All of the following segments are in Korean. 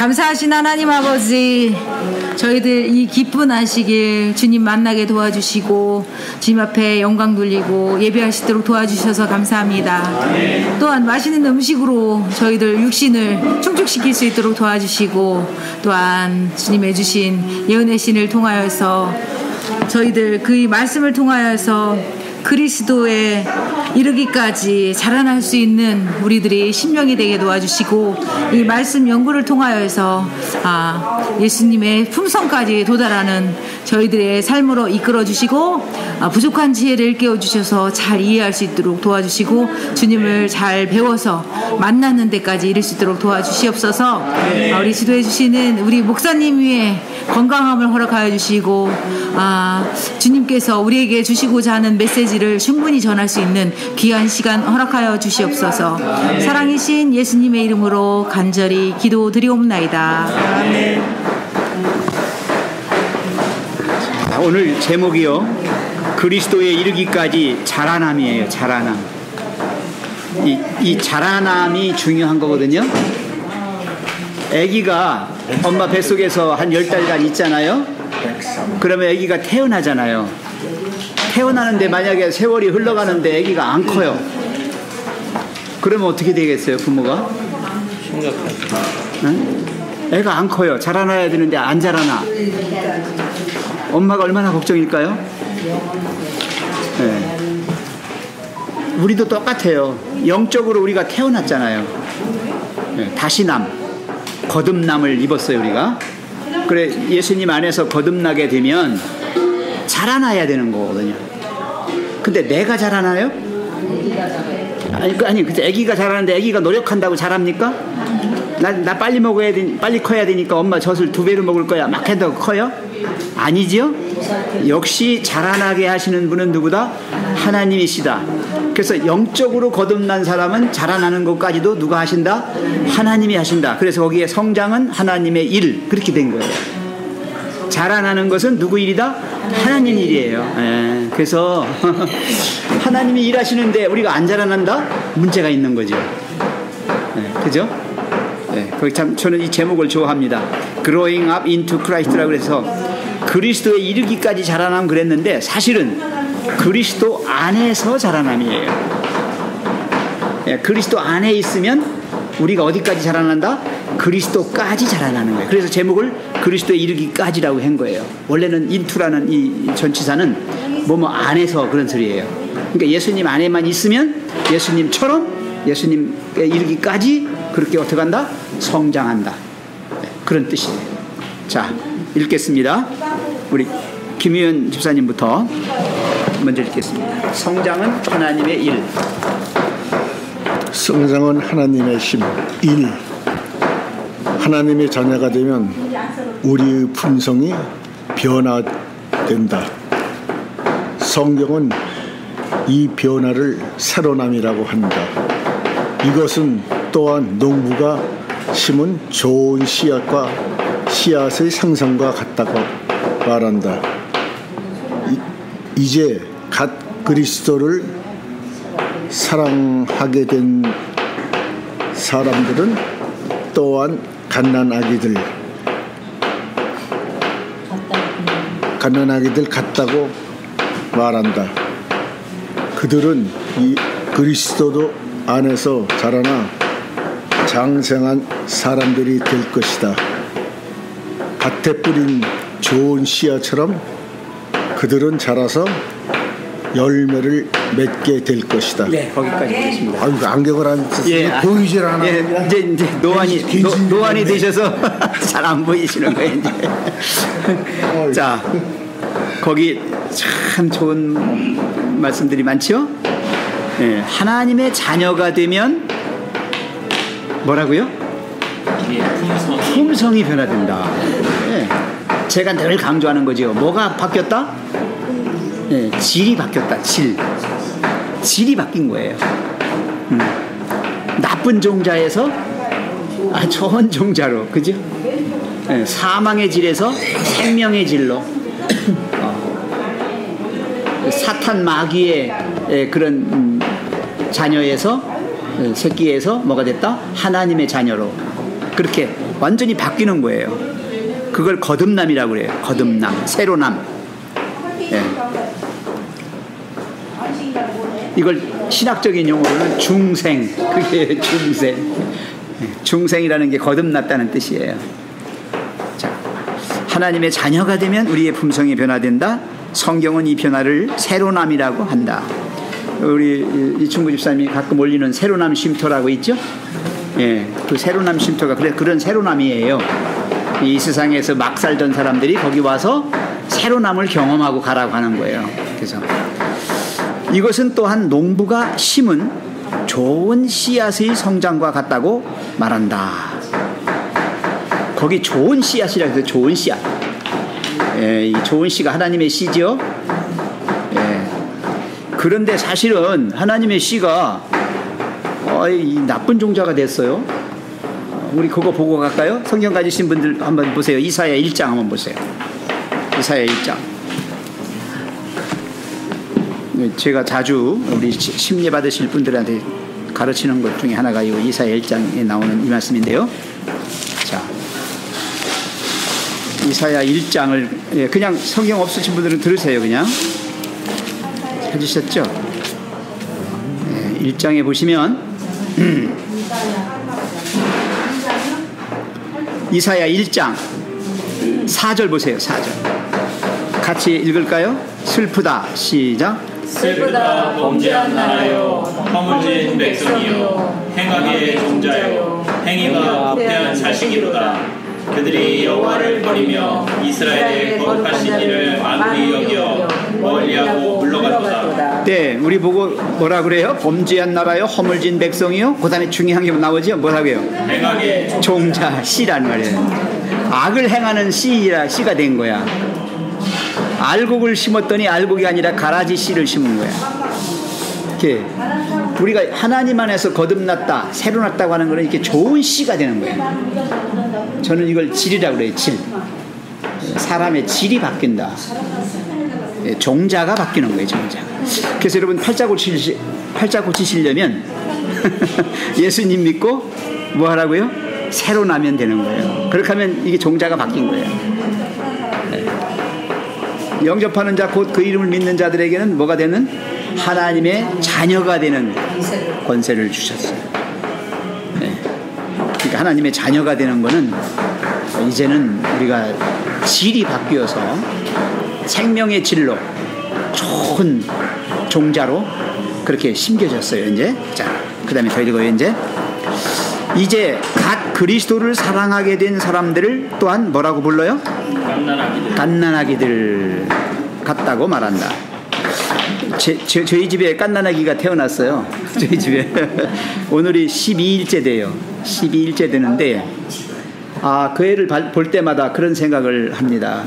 감사하신 하나님 아버지, 저희들 이 기쁜 안식일 주님 만나게 도와주시고 주님 앞에 영광 돌리고 예배할 수 있도록 도와주셔서 감사합니다. 또한 맛있는 음식으로 저희들 육신을 충족시킬 수 있도록 도와주시고, 또한 주님의 주신 예언의 신을 통하여서 저희들 그 말씀을 통하여서 그리스도에 이르기까지 자라날 수 있는 우리들이 심령이 되게 도와주시고, 이 말씀 연구를 통하여서 예수님의 품성까지 도달하는 저희들의 삶으로 이끌어 주시고, 부족한 지혜를 일깨워 주셔서 잘 이해할 수 있도록 도와주시고, 주님을 잘 배워서 만나는 데까지 이를 수 있도록 도와주시옵소서. 우리 지도해 주시는 우리 목사님 위에 건강함을 허락하여 주시고, 주님께서 우리에게 주시고자 하는 메시지를 충분히 전할 수 있는 귀한 시간 허락하여 주시옵소서. 사랑이신 예수님의 이름으로 간절히 기도드리옵나이다. 아멘. 오늘 제목이요, 그리스도에 이르기까지 자라남이에요. 자라남. 이 자라남이 중요한 거거든요. 아기가 엄마 뱃속에서 한 10달간 있잖아요. 그러면 아기가 태어나잖아요. 태어나는데 만약에 세월이 흘러가는데 아기가 안 커요. 그러면 어떻게 되겠어요, 부모가? 응? 애가 안 커요. 자라나야 되는데 안 자라나. 엄마가 얼마나 걱정일까요? 네. 우리도 똑같아요. 영적으로 우리가 태어났잖아요. 네. 다시남, 거듭남을 입었어요, 우리가. 그래, 예수님 안에서 거듭나게 되면 자라나야 되는 거거든요. 근데 내가 자라나요? 아니, 그치, 아기가 자라는데 아기가 노력한다고 자랍니까? 나 빨리 먹어야 돼, 빨리 커야 되니까 엄마 젖을 2배로 먹을 거야 막 해도 커요? 아니죠? 역시 자라나게 하시는 분은 누구다? 하나님이시다. 그래서 영적으로 거듭난 사람은 자라나는 것까지도 누가 하신다? 하나님이 하신다. 그래서 거기에 성장은 하나님의 일, 그렇게 된 거예요. 자라나는 것은 누구 일이다? 하나님 일이에요. 예. 그래서 하나님이 일하시는데 우리가 안 자라난다? 문제가 있는 거죠. 예. 그죠? 예. 거기 참 저는 이 제목을 좋아합니다. Growing up into Christ라고 해서 그리스도에 이르기까지 자라남 그랬는데, 사실은 그리스도 안에서 자라남이에요. 예. 그리스도 안에 있으면 우리가 어디까지 자라난다? 그리스도까지 자라나는 거예요. 그래서 제목을 그리스도에 이르기까지라고 한 거예요. 원래는 인투라는 이 전치사는 뭐뭐 안에서 그런 소리예요. 그러니까 예수님 안에만 있으면 예수님처럼 예수님에 이르기까지 그렇게 어떻게 한다? 성장한다. 네, 그런 뜻이에요. 자, 읽겠습니다. 우리 김유현 집사님부터 먼저 읽겠습니다. 성장은 하나님의 일. 성장은 하나님의 힘, 일. 하나님의 자녀가 되면 우리의 품성이 변화된다. 성경은 이 변화를 새로남이라고 한다. 이것은 또한 농부가 심은 좋은 씨앗의 생성과 같다고 말한다. 이제 갓 그리스도를 사랑하게 된 사람들은 또한 갓난아기들 같다고 말한다. 그들은 이 그리스도 안에서 자라나 장생한 사람들이 될 것이다. 밭에 뿌린 좋은 씨앗처럼 그들은 자라서 열매를 맺게 될 것이다. 네, 거기까지 하겠습니다. 아유, 안경을 안 쓰면 보이질 않아. 예, 이제 노안이 되셔서 잘 안 보이시는 거예요, 이제. 자, 거기 참 좋은 말씀들이 많죠? 예, 하나님의 자녀가 되면 뭐라고요? 품성이 변화된다. 예, 제가 늘 강조하는 거죠. 뭐가 바뀌었다? 네, 질이 바뀌었다. 질이 바뀐 거예요. 나쁜 종자에서 좋은 종자로, 그죠? 네, 사망의 질에서 생명의 질로, 사탄 마귀의 그런 자녀에서, 새끼에서 뭐가 됐다? 하나님의 자녀로. 그렇게 완전히 바뀌는 거예요. 그걸 거듭남이라고 그래요. 거듭남, 새로남. 예. 이걸 신학적인 용어로는 중생, 그게 중생. 중생이라는 게 거듭났다는 뜻이에요. 자, 하나님의 자녀가 되면 우리의 품성이 변화된다. 성경은 이 변화를 새로남이라고 한다. 우리 이충구 집사님이 가끔 올리는 새로남 쉼터라고 있죠? 예, 그 새로남 쉼터가 그런 새로남이에요. 이 세상에서 막 살던 사람들이 거기 와서 새로남을 경험하고 가라고 하는 거예요. 그래서 이것은 또한 농부가 심은 좋은 씨앗의 성장과 같다고 말한다. 거기 좋은 씨앗이라고 해서 좋은 씨앗. 예, 이 좋은 씨가 하나님의 씨죠. 예. 그런데 사실은 하나님의 씨가 이 나쁜 종자가 됐어요. 우리 그거 보고 갈까요? 성경 가지신 분들 한번 보세요. 이사야 1장 한번 보세요. 이사야 1장. 제가 자주 우리 심리 받으실 분들한테 가르치는 것 중에 하나가 이 이사야 1장에 나오는 이 말씀인데요. 자, 이사야 1장을 그냥 성경 없으신 분들은 들으세요. 그냥 찾으셨죠? 1장에 보시면 이사야 1장 4절 보세요. 4절 같이 읽을까요? 슬프다. 시작. 슬프다 범죄한 나라여, 허물진 백성이여, 행악의 종자여, 행위가 부패한 자식이로다. 그들이 여호와를 버리며 이스라엘의 거룩하신 이를 안히 여겨 멀리하고 물러갔도다. 네, 우리 보고 뭐라 그래요? 범죄한 나라요, 허물진 백성이요. 그 다음에 중요한 게 나오죠. 뭐라고 해요? 행악의 종자, 씨란 말이에요. 악을 행하는 씨가 된 거야. 알곡을 심었더니 알곡이 아니라 가라지 씨를 심은 거야. 이렇게 우리가 하나님 안에서 거듭났다, 새로 났다고 하는 거는 이렇게 좋은 씨가 되는 거예요. 저는 이걸 질이라고 그래요. 질. 사람의 질이 바뀐다. 종자가 바뀌는 거예요. 종자. 그래서 여러분 팔자 고치시려면 예수님 믿고 뭐 하라고요? 새로 나면 되는 거예요. 그렇게 하면 이게 종자가 바뀐 거예요. 영접하는 자 곧 그 이름을 믿는 자들에게는 뭐가 되는? 하나님의 자녀가 되는 권세를 주셨어요. 네. 그러니까 하나님의 자녀가 되는 거는 이제는 우리가 질이 바뀌어서 생명의 질로 좋은 종자로 그렇게 심겨졌어요. 이제 자, 그 다음에 더 읽어요. 이제 갓 그리스도를 사랑하게 된 사람들을 또한 뭐라고 불러요? 갓난아기들 같다고 말한다. 저희 집에 갓난아기가 태어났어요. 저희 집에 오늘이 12일째 돼요. 12일째 되는데 그 애를 볼 때마다 그런 생각을 합니다.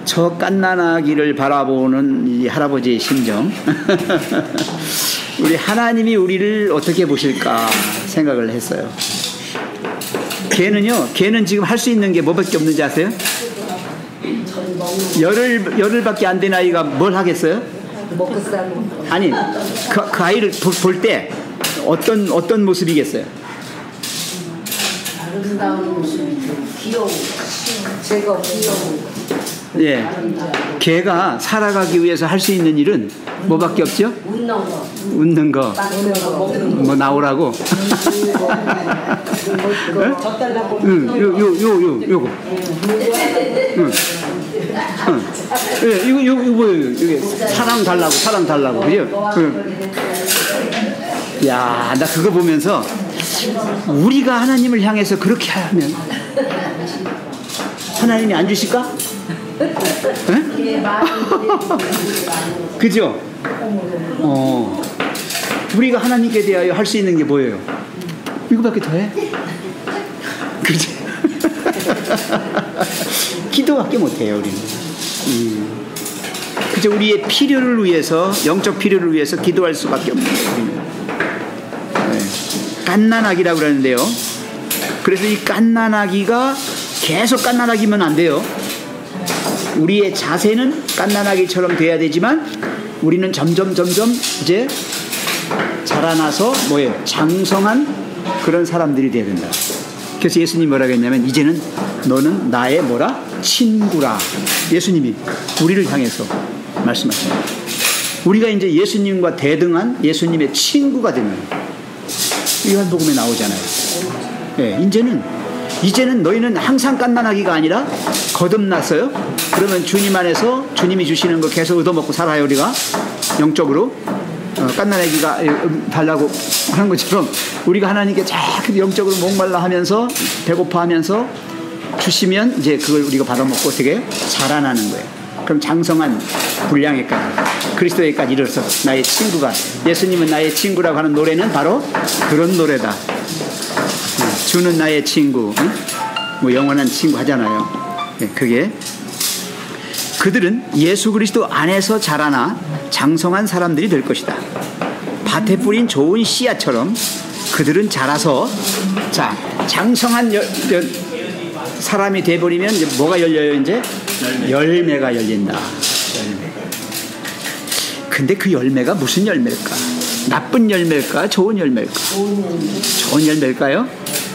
저 갓난아기를 바라보는 이 할아버지의 심정. 우리 하나님이 우리를 어떻게 보실까 생각을 했어요. 걔는 지금 할 수 있는 게 뭐밖에 없는지 아세요? 열흘밖에 안 된 아이가 뭘 하겠어요? 먹고 살고. 아니, 그 아이를 볼 때 어떤 모습이겠어요? 아름다운 모습이죠. 귀여워. 제가 귀여워. 예, 걔가 살아가기 위해서 할 수 있는 일은 뭐밖에 없죠? 웃는 거, 뭐 나오라고. 요거. 이거 뭐예요? 이게 사랑 달라고, 그죠? 야, 나 그거 보면서 우리가 하나님을 향해서 그렇게 하면 하나님이 안 주실까? 그죠? 우리가 하나님께 대하여 할 수 있는 게 뭐예요? 이거밖에 더 해? 그죠? 기도밖에 못해요, 우리는. 그죠? 우리의 필요를 위해서, 영적 필요를 위해서 기도할 수밖에 없는 거예요. 갓난아기라고 그러는데요. 그래서 이 갓난아기가 계속 갓난아기면 안 돼요. 우리의 자세는 갓난아기처럼 돼야 되지만 우리는 점점 이제 자라나서 장성한 그런 사람들이 돼야 된다. 그래서 예수님이 뭐라고 했냐면 이제는 너는 나의 뭐라? 친구라. 예수님이 우리를 향해서 말씀하십니다. 우리가 이제 예수님과 대등한 예수님의 친구가 되는 요한복음에 나오잖아요. 네, 이제는 너희는 항상 깐난하기가 아니라 거듭났어요. 그러면 주님 안에서 주님이 주시는 거 계속 얻어먹고 살아요. 우리가 영적으로 깐난하기가 달라고 하는 것처럼 우리가 하나님께 자꾸 영적으로 목말라 하면서 배고파하면서 주시면 이제 그걸 우리가 받아먹고 어떻게 자라나는 거예요. 그럼 장성한 분량에까지 그리스도에까지 이르러서 나의 친구가, 예수님은 나의 친구라고 하는 노래는 바로 그런 노래다. 주는 나의 친구, 뭐 영원한 친구 하잖아요. 그게 그들은 예수 그리스도 안에서 자라나 장성한 사람들이 될 것이다. 밭에 뿌린 좋은 씨앗처럼 그들은 자라서 자 장성한 사람이 돼버리면 이제 뭐가 열려요? 이제 열매가 열린다. 열매. 근데 그 열매가 무슨 열매일까? 나쁜 열매일까? 좋은 열매일까? 좋은 열매일까요?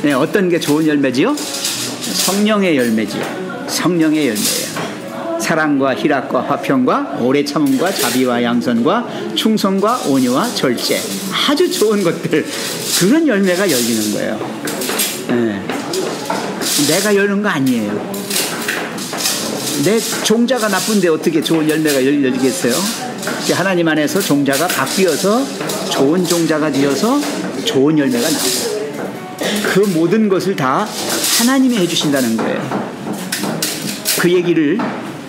네, 어떤 게 좋은 열매지요? 성령의 열매지요. 성령의 열매예요. 사랑과 희락과 화평과 오래 참음과 자비와 양선과 충성과 온유와 절제. 아주 좋은 것들. 그런 열매가 열리는 거예요. 네. 내가 여는 거 아니에요. 내 종자가 나쁜데 어떻게 좋은 열매가 열리겠어요? 하나님 안에서 종자가 바뀌어서 좋은 종자가 되어서 좋은 열매가 나와요. 그 모든 것을 다 하나님이 해주신다는 거예요. 그 얘기를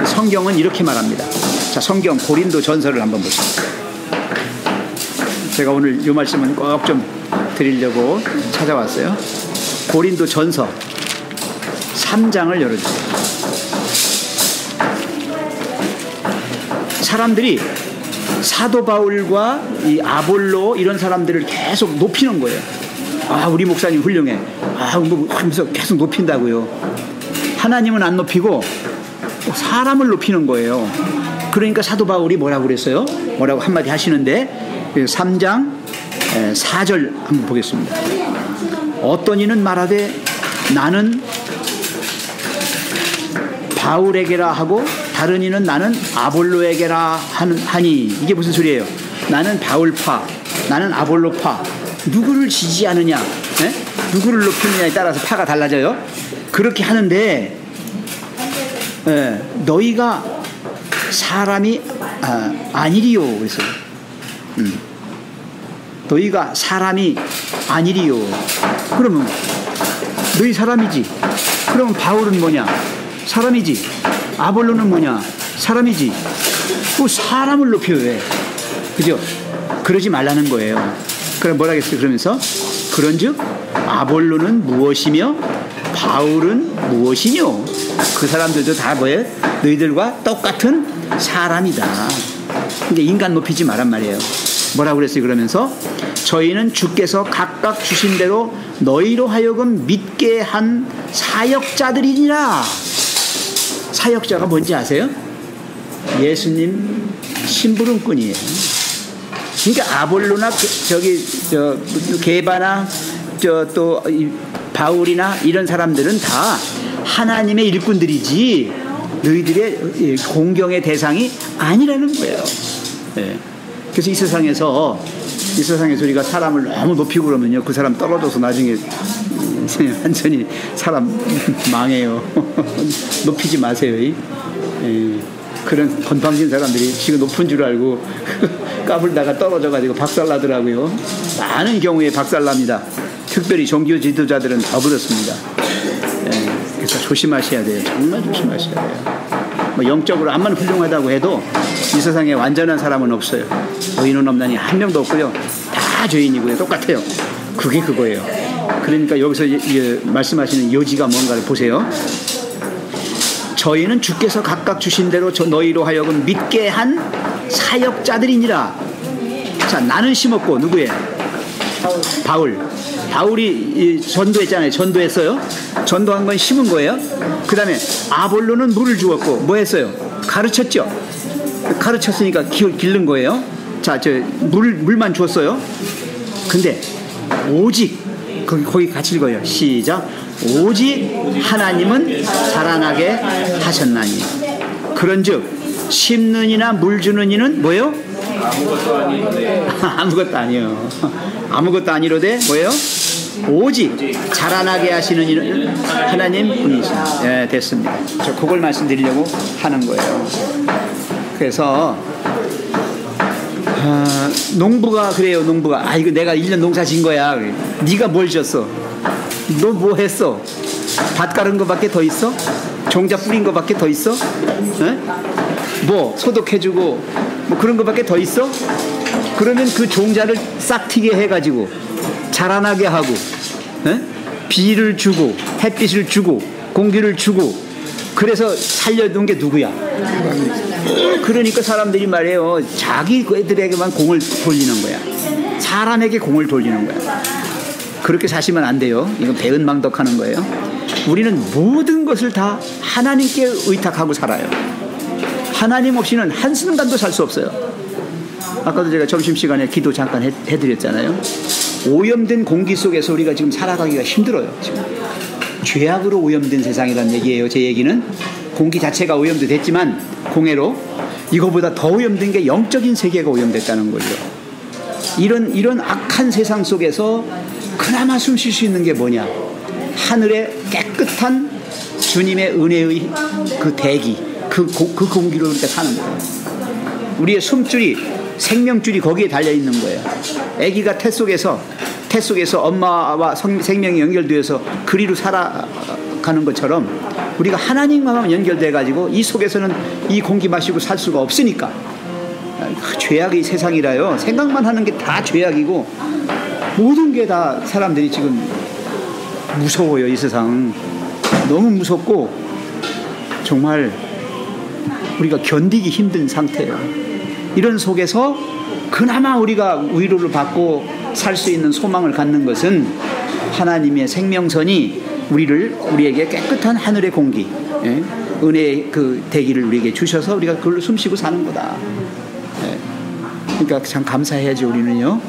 성경은 이렇게 말합니다. 자, 성경 고린도 전서를 한번 보시죠. 제가 오늘 이 말씀은 꼭 좀 드리려고 찾아왔어요. 고린도 전서 3장을 열어주세요. 사람들이 사도 바울과 이 아볼로 이런 사람들을 계속 높이는 거예요. 아, 우리 목사님 훌륭해. 아, 뭐 하면서 계속 높인다고요. 하나님은 안 높이고 사람을 높이는 거예요. 그러니까 사도 바울이 뭐라고 그랬어요? 뭐라고 한마디 하시는데 3장 4절 한번 보겠습니다. 어떤 이는 말하되 나는 바울에게라 하고 다른 이는 나는 아볼로에게라 하니 이게 무슨 소리예요? 나는 바울파, 나는 아볼로파. 누구를 지지하느냐, 누구를 높이느냐에 따라서 파가 달라져요. 그렇게 하는데 너희가 사람이 아니리요. 그래서 너희가 사람이 아니리요. 그러면 너희 사람이지. 그러면 바울은 뭐냐? 사람이지. 아볼로는 뭐냐? 사람이지. 그 사람을 높여 왜? 그죠? 그러지 말라는 거예요. 그럼 뭐라 했어요? 그러면서 그런즉 아볼로는 무엇이며 바울은 무엇이뇨? 그 사람들도 다 뭐예요? 너희들과 똑같은 사람이다. 근데 인간 높이지 말란 말이에요. 뭐라고 그랬어요? 그러면서 저희는 주께서 각각 주신 대로 너희로 하여금 믿게 한 사역자들이니라. 사역자가 뭔지 아세요? 예수님 심부름꾼이에요. 그러니까 아볼로나 게바나 또 바울이나 이런 사람들은 다 하나님의 일꾼들이지 너희들의 공경의 대상이 아니라는 거예요. 네. 그래서 이 세상에서 우리가 사람을 너무 높이고 그러면요, 그 사람 떨어져서 나중에 완전히 사람 망해요. 높이지 마세요. 그런 건방진 사람들이 지금 높은 줄 알고 까불다가 떨어져가지고 박살나더라고요. 많은 경우에 박살납니다. 특별히 종교 지도자들은 더 그렇습니다. 그래서 조심하셔야 돼요. 정말 조심하셔야 돼요. 뭐 영적으로 암만 훌륭하다고 해도 이 세상에 완전한 사람은 없어요. 의인은 없나니 한 명도 없고요. 다 죄인이고요. 똑같아요. 그게 그거예요. 그러니까 여기서 말씀하시는 요지가 뭔가를 보세요. 저희는 주께서 각각 주신 대로 너희로 하여금 믿게 한 사역자들이니라. 자, 나는 심었고 누구예요? 바울이 전도했잖아요. 전도했어요. 전도한 건 심은 거예요. 그 다음에 아볼로는 물을 주었고 뭐 했어요? 가르쳤죠. 가르쳤으니까 기른 거예요. 자, 물만 줬어요. 근데 오직 거기 같이 읽어요. 시작. 오직 하나님은 자라나게 하셨나니. 그런즉 심는 이나 물 주는 이는 뭐예요? 아무것도 아니로되 아무것도 아니요. 아무것도 아니로되 뭐예요? 오직 자라나게 하시는 이는 하나님 분이시다. 예, 됐습니다. 저 그걸 말씀드리려고 하는 거예요. 그래서 농부가 그래요. 농부가 이거 내가 1년 농사 진 거야. 네가 뭘 졌어? 너 뭐 했어? 밭 깔은 거밖에 더 있어? 종자 뿌린 거밖에 더 있어? 에? 뭐 소독해주고 뭐 그런 거밖에 더 있어? 그러면 그 종자를 싹 튀게 해가지고 자라나게 하고 에? 비를 주고 햇빛을 주고 공기를 주고 그래서 살려둔 게 누구야? 그러니까 사람들이 말해요. 자기 애들에게만 공을 돌리는 거야. 사람에게 공을 돌리는 거야. 그렇게 사시면 안 돼요. 이건 배은망덕하는 거예요. 우리는 모든 것을 다 하나님께 의탁하고 살아요. 하나님 없이는 한순간도 살 수 없어요. 아까도 제가 점심시간에 기도 잠깐 해드렸잖아요. 오염된 공기 속에서 우리가 지금 살아가기가 힘들어요. 지금. 죄악으로 오염된 세상이라는 얘기예요. 제 얘기는 공기 자체가 오염도 됐지만 공해로 이거보다 더 오염된 게 영적인 세계가 오염됐다는 거죠. 이런 악한 세상 속에서 그나마 숨 쉴 수 있는 게 뭐냐? 하늘의 깨끗한 주님의 은혜의 그 대기, 그 공기로 우리가 사는 거예요. 우리의 숨줄이, 생명줄이 거기에 달려 있는 거예요. 아기가 태 속에서 엄마와 생명이 연결되어서 그리로 살아가는 것처럼 우리가 하나님과만 연결돼 가지고 이 속에서는 이 공기 마시고 살 수가 없으니까. 죄악의 세상이라요. 생각만 하는 게 다 죄악이고 모든 게 다 사람들이 지금 무서워요. 이 세상 너무 무섭고 정말 우리가 견디기 힘든 상태예요. 이런 속에서 그나마 우리가 위로를 받고 살 수 있는 소망을 갖는 것은 하나님의 생명선이 우리에게 깨끗한 하늘의 공기, 예? 은혜의 그 대기를 우리에게 주셔서 우리가 그걸로 숨쉬고 사는 거다. 예. 그러니까 참 감사해야지 우리는요.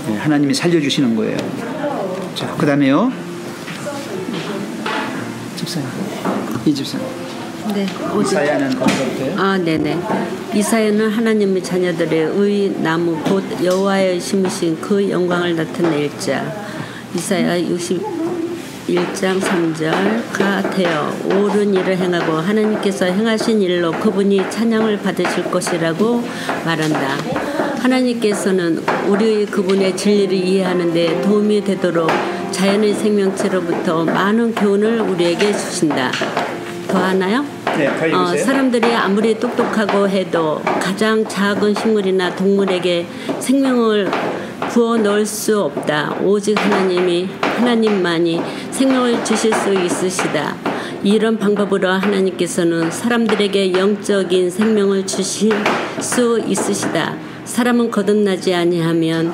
예, 하나님이 살려주시는 거예요. 자, 그 다음에요. 집사님, 이 집사님. 네. 이사야는 어디서부터요? 네네. 이사야는 하나님의 자녀들의 의 나무 곧 여호와의 심으신 그 영광을 나타낼 자. 이사야 61장 3절 같아요. 옳은 일을 행하고 하나님께서 행하신 일로 그분이 찬양을 받으실 것이라고 말한다. 하나님께서는 우리 그분의 진리를 이해하는 데 도움이 되도록 자연의 생명체로부터 많은 교훈을 우리에게 주신다. 더 하나요? 네, 사람들이 아무리 똑똑하고 해도 가장 작은 식물이나 동물에게 생명을 부어 넣을 수 없다. 오직 하나님만이 생명을 주실 수 있으시다. 이런 방법으로 하나님께서는 사람들에게 영적인 생명을 주실 수 있으시다. 사람은 거듭나지 아니하면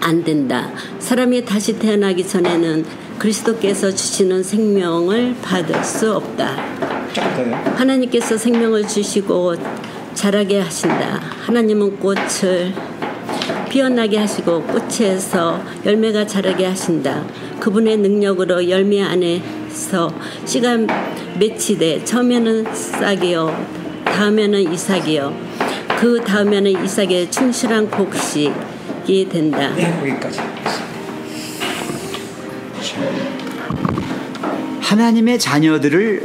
안 된다. 사람이 다시 태어나기 전에는 그리스도께서 주시는 생명을 받을 수 없다. 하나님께서 생명을 주시고 자라게 하신다. 하나님은 꽃을 피어나게 하시고 꽃에서 열매가 자라게 하신다. 그분의 능력으로 열매 안에서 씨가 맺히되 처음에는 싹이요 다음에는 이삭이요 그 다음에는 이삭의 충실한 곡식이 된다. 네, 거기까지. 하나님의 자녀들을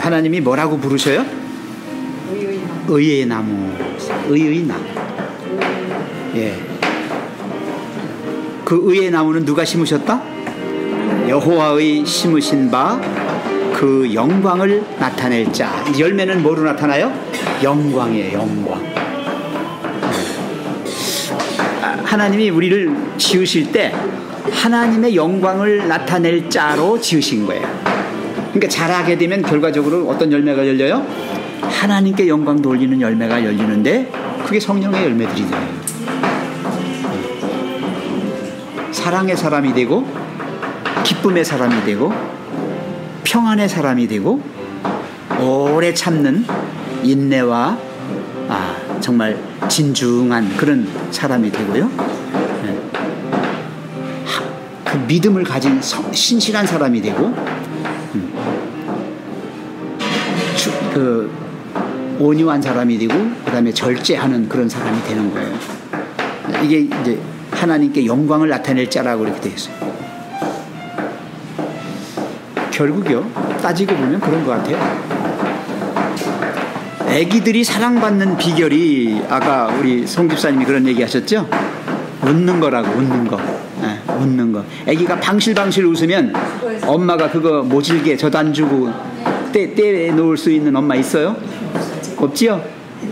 하나님이 뭐라고 부르셔요? 의의 나무. 의의 나무. 예. 그 의의 나무는 누가 심으셨다? 여호와의 심으신 바 그 영광을 나타낼 자. 열매는 뭐로 나타나요? 영광이에요. 영광. 하나님이 우리를 지으실 때 하나님의 영광을 나타낼 자로 지으신 거예요. 그러니까 자라게 되면 결과적으로 어떤 열매가 열려요? 하나님께 영광 돌리는 열매가 열리는데 그게 성령의 열매들이 돼요. 사랑의 사람이 되고 기쁨의 사람이 되고 평안의 사람이 되고 오래 참는 인내와 정말 진중한 그런 사람이 되고요. 그 믿음을 가진 신실한 사람이 되고 온유한 사람이 되고 그다음에 절제하는 그런 사람이 되는 거예요. 이게 이제 하나님께 영광을 나타낼 자라고 이렇게 되어 있어요. 결국요, 따지고 보면 그런 것 같아요. 애기들이 사랑받는 비결이 아까 우리 송 집사님이 그런 얘기 하셨죠? 웃는 거라고, 웃는 거. 네, 웃는 거. 애기가 방실방실 웃으면 엄마가 그거 모질게 젖 안 주고 떼 놓을 수 있는 엄마 있어요? 없지요?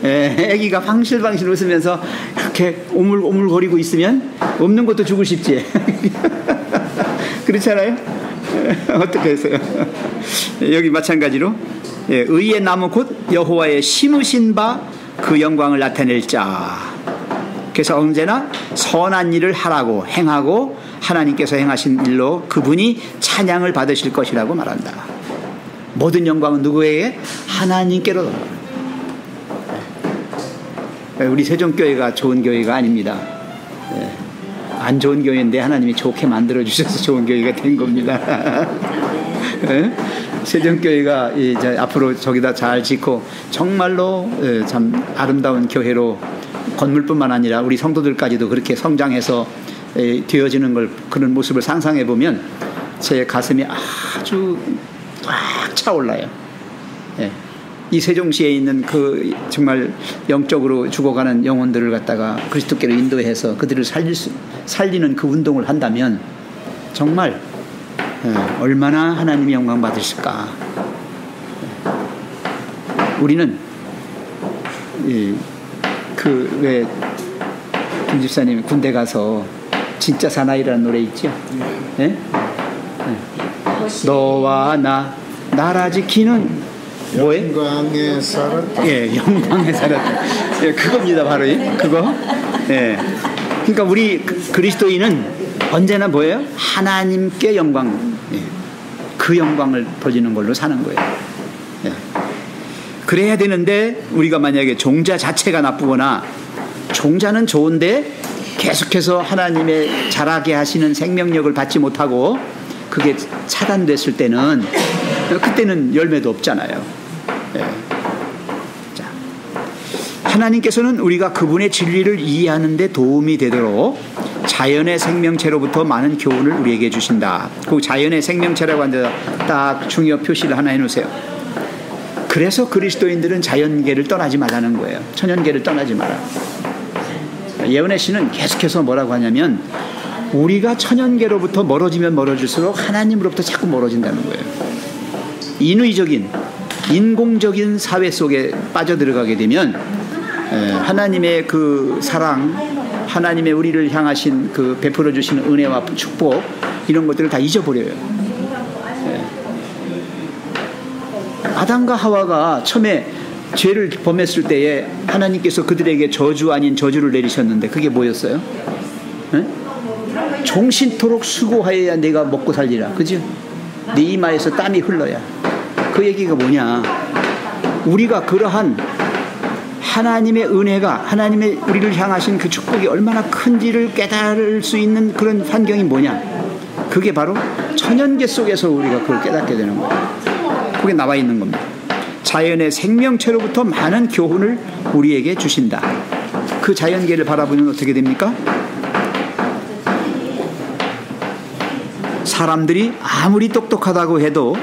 예, 애기가 방실방실 웃으면서 이렇게 오물오물거리고 있으면 없는 것도 주고 싶지. 그렇잖아요? 어떻게 했어요? 여기 마찬가지로 의의 나무 곧 여호와의 심으신 바 그 영광을 나타낼 자. 그래서 언제나 선한 일을 하라고 행하고 하나님께서 행하신 일로 그분이 찬양을 받으실 것이라고 말한다. 모든 영광은 누구에게? 하나님께로. 우리 세종교회가 좋은 교회가 아닙니다. 안 좋은 교회인데 하나님이 좋게 만들어주셔서 좋은 교회가 된 겁니다. 세종교회가 이제 앞으로 저기다 잘 짓고 정말로 참 아름다운 교회로 건물뿐만 아니라 우리 성도들까지도 그렇게 성장해서 되어지는 걸 그런 모습을 상상해 보면 제 가슴이 아주 꽉 차올라요. 이 세종시에 있는 그 정말 영적으로 죽어가는 영혼들을 갖다가 그리스도께로 인도해서 그들을 살리는 그 운동을 한다면 정말 얼마나 하나님이 영광 받으실까. 우리는 왜 김 집사님 군대 가서 진짜 사나이라는 노래 있죠? 네? 너와 나라 지키는 뭐에? 영광에 살았다. 예, 영광에 살았다. 예, 그겁니다, 바로 그거. 예. 그러니까 우리 그리스도인은 언제나 뭐예요? 하나님께 영광, 그 영광을 돌리는 걸로 사는 거예요. 예. 그래야 되는데 우리가 만약에 종자 자체가 나쁘거나 종자는 좋은데 계속해서 하나님의 자라게 하시는 생명력을 받지 못하고 그게 차단됐을 때는 그때는 열매도 없잖아요. 예. 자, 하나님께서는 우리가 그분의 진리를 이해하는 데 도움이 되도록 자연의 생명체로부터 많은 교훈을 우리에게 주신다. 그 자연의 생명체라고 하는데 딱 중요 표시를 하나 해놓으세요. 그래서 그리스도인들은 자연계를 떠나지 말라는 거예요. 천연계를 떠나지 마라. 예언의 시는 계속해서 뭐라고 하냐면 우리가 천연계로부터 멀어지면 멀어질수록 하나님으로부터 자꾸 멀어진다는 거예요. 인위적인 인공적인 사회 속에 빠져들어가게 되면 하나님의 그 사랑, 하나님의 우리를 향하신 그 베풀어 주시는 은혜와 축복 이런 것들을 다 잊어버려요. 아담과 하와가 처음에 죄를 범했을 때에 하나님께서 그들에게 저주 아닌 저주를 내리셨는데 그게 뭐였어요? 종신토록 수고하여야 내가 먹고 살리라. 그죠? 네 이마에서 땀이 흘러야. 그 얘기가 뭐냐? 우리가 그러한 하나님의 은혜가 하나님의 우리를 향하신 그 축복이 얼마나 큰지를 깨달을 수 있는 그런 환경이 뭐냐? 그게 바로 천연계 속에서 우리가 그걸 깨닫게 되는 거예요. 그게 나와 있는 겁니다. 자연의 생명체로부터 많은 교훈을 우리에게 주신다. 그 자연계를 바라보면 어떻게 됩니까? 사람들이 아무리 똑똑하다고 해도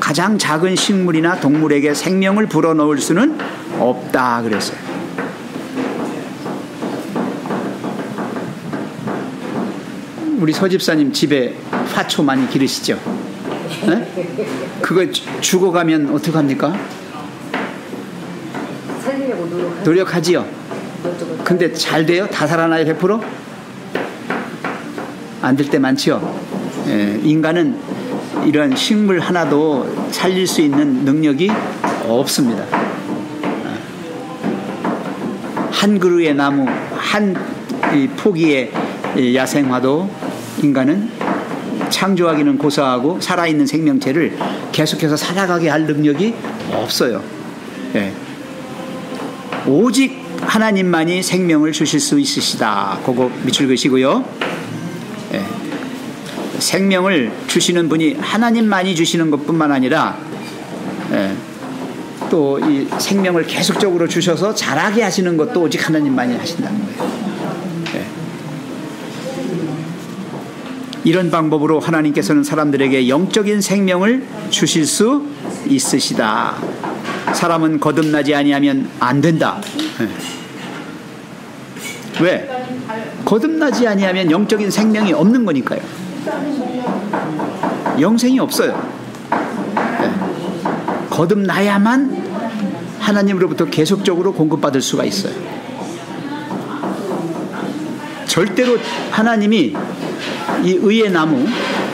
가장 작은 식물이나 동물에게 생명을 불어넣을 수는 없다 그랬어요. 우리 서집사님 집에 화초 많이 기르시죠? 네? 그거 죽어가면 어떡합니까? 살리려고 노력하지요. 근데 잘 돼요? 다 살아나요? 100%? 안 될 때 많지요. 인간은 이런 식물 하나도 살릴 수 있는 능력이 없습니다. 한 그루의 나무, 한 포기의 야생화도 인간은 창조하기는 고사하고 살아있는 생명체를 계속해서 살아가게 할 능력이 없어요. 오직 하나님만이 생명을 주실 수 있으시다. 그거 밑줄 그시고요. 생명을 주시는 분이 하나님만이 주시는 것뿐만 아니라 또 이 생명을 계속적으로 주셔서 자라게 하시는 것도 오직 하나님만이 하신다는 거예요. 이런 방법으로 하나님께서는 사람들에게 영적인 생명을 주실 수 있으시다. 사람은 거듭나지 아니하면 안 된다. 왜? 거듭나지 아니하면 영적인 생명이 없는 거니까요. 영생이 없어요. 거듭나야만 하나님으로부터 계속적으로 공급받을 수가 있어요. 절대로 하나님이 이 의의 나무,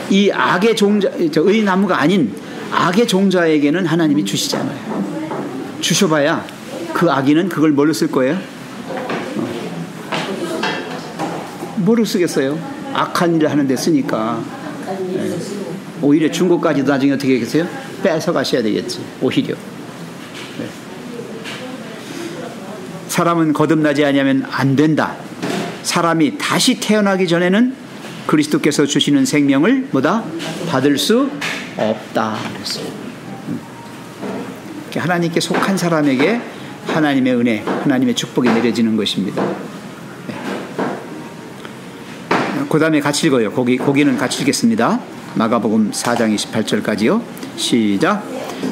이 악의 종자, 의의 나무가 아닌 악의 종자에게는 하나님이 주시지 않아요. 주셔봐야 그 악인은 그걸 뭘로 쓸 거예요? 뭐로 쓰겠어요? 악한 일을 하는데 쓰니까. 오히려 중고까지도 나중에 어떻게 하겠어요? 뺏어 가셔야 되겠지. 오히려. 사람은 거듭나지 아니하면 안 된다. 사람이 다시 태어나기 전에는 그리스도께서 주시는 생명을 뭐다? 받을 수 없다. 그랬어요. 하나님께 속한 사람에게 하나님의 은혜, 하나님의 축복이 내려지는 것입니다. 그 다음에 같이 읽어요. 거기는 같이 읽겠습니다. 마가복음 4장 28절까지요. 시작.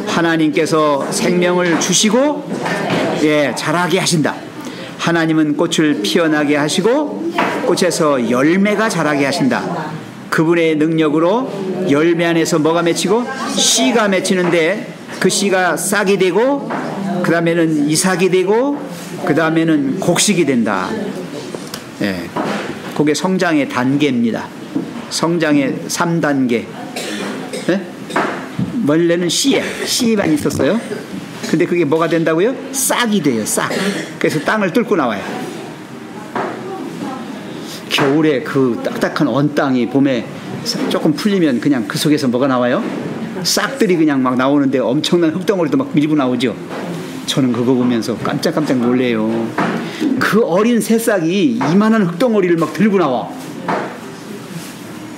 하나님께서 생명을 주시고 자라게 하신다. 하나님은 꽃을 피어나게 하시고 꽃에서 열매가 자라게 하신다. 그분의 능력으로 열매 안에서 뭐가 맺히고 씨가 맺히는데 그 씨가 싹이 되고 그 다음에는 이삭이 되고 그 다음에는 곡식이 된다. 그게 성장의 단계입니다. 성장의 3단계. 원래는 씨만 있었어요. 근데 그게 뭐가 된다고요? 싹이 돼요. 싹. 그래서 땅을 뚫고 나와요. 겨울에 그 딱딱한 언 땅이 봄에 조금 풀리면 그냥 그 속에서 뭐가 나와요? 싹들이 그냥 막 나오는데 엄청난 흙덩어리도 막 밀고 나오죠. 저는 그거 보면서 깜짝깜짝 놀래요. 그 어린 새싹이 이만한 흙덩어리를 막 들고 나와.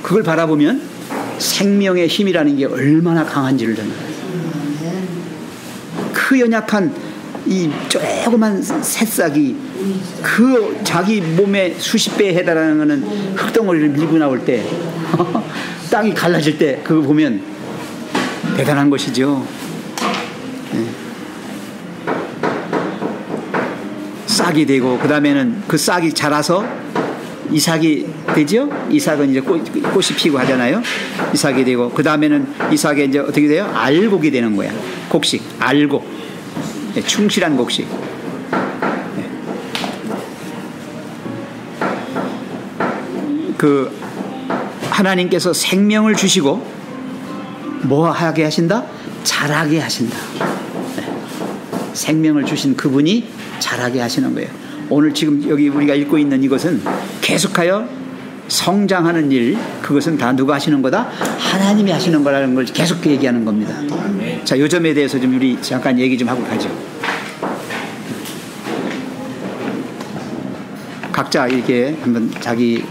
그걸 바라보면 생명의 힘이라는 게 얼마나 강한지를 저는 그 연약한 이 조그만 새싹이 그 자기 몸의 수십 배에 해당하는 흙덩어리를 밀고 나올 때 땅이 갈라질 때 그거 보면 대단한 것이죠. 싹이 되고 그 다음에는 그 싹이 자라서 이삭이 되죠. 이삭은 이제 꽃이 피고 하잖아요. 이삭이 되고 그 다음에는 이삭이 이제 어떻게 돼요? 알곡이 되는 거야. 곡식, 알곡. 충실한 곡식. 그 하나님께서 생명을 주시고 뭐 하게 하신다? 자라게 하신다. 생명을 주신 그분이 자라게 하시는 거예요. 오늘 지금 여기 우리가 읽고 있는 이것은 계속하여 성장하는 일, 그것은 다 누가 하시는 거다? 하나님이 하시는 거라는 걸 계속 얘기하는 겁니다. 자, 요 점에 대해서 좀 우리 잠깐 얘기 좀 하고 가죠. 각자 이렇게 한번 자기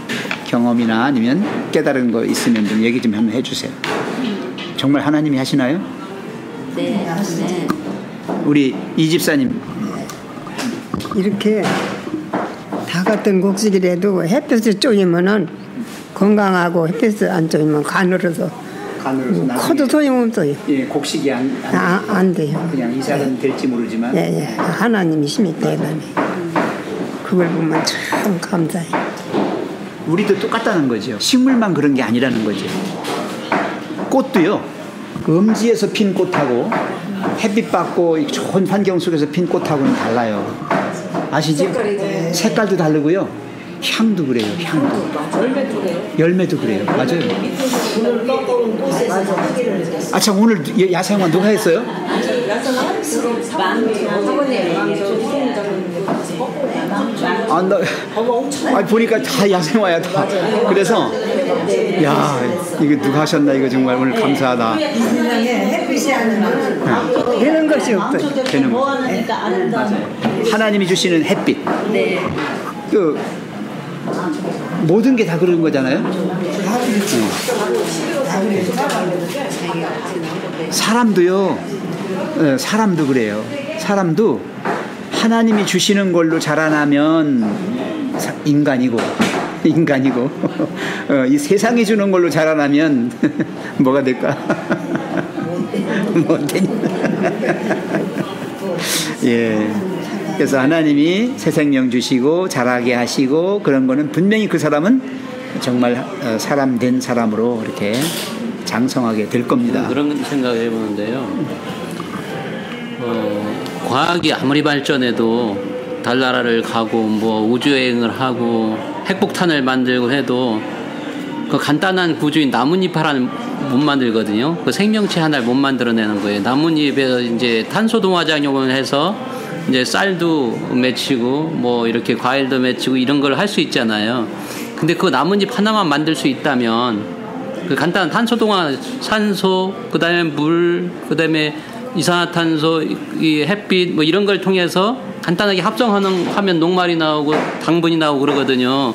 경험이나 아니면 깨달은 거 있으면 좀 얘기 좀 한번 해주세요. 정말 하나님이 하시나요? 네. 우리 이 집사님. 이렇게 다 같은 곡식이라도 햇볕을 쪼이면은 건강하고 햇볕을 안 쪼이면 가늘어서 커도 소용없어요. 예, 곡식이 안 돼요. 그냥 이삭은 될지 모르지만. 예. 하나님이 힘이 대단해. 그걸 보면 참 감사해. 우리도 똑같다는 거죠. 식물만 그런 게 아니라는 거죠. 꽃도요. 음지에서 핀 꽃하고 햇빛 받고 좋은 환경 속에서 핀 꽃하고는 달라요. 아시지? 색깔도 다르고요. 향도 그래요. 향도. 열매도 그래요. 맞아요. 아, 참 오늘 야생화 누가 했어요? 보니까 다 야생화야 다. 그래서 야, 이거 누가 하셨나 이거 정말 오늘 감사하다. 햇빛이 아니면 되는 것이 없어요. 되는 거. 하나님이 주시는 햇빛. 네. 그 모든 게 다 그런 거잖아요. 사람도요. 사람도 그래요. 사람도 하나님이 주시는 걸로 자라나면 인간이고 이 세상이 주는 걸로 자라나면 뭐가 될까? 못되냐? 예. 그래서 하나님이 새 생명 주시고 자라게 하시고 그런 거는 분명히 그 사람은 정말 사람 된 사람으로 이렇게 장성하게 될 겁니다. 그런 생각을 해보는데요. 과학이 아무리 발전해도 달나라를 가고 뭐 우주여행을 하고 핵폭탄을 만들고 해도 그 간단한 구조인 나뭇잎 하나는 못 만들거든요. 그 생명체 하나를 못 만들어내는 거예요. 나뭇잎에서 이제 탄소 동화작용을 해서 이제 쌀도 맺히고 뭐 이렇게 과일도 맺히고 이런 걸 할 수 있잖아요. 근데 그 나뭇잎 하나만 만들 수 있다면 그 간단한 탄소 동화 산소 그다음에 물 그다음에 이산화탄소 이 햇빛 뭐 이런 걸 통해서 간단하게 합성하면 녹말이 나오고 당분이 나오고 그러거든요.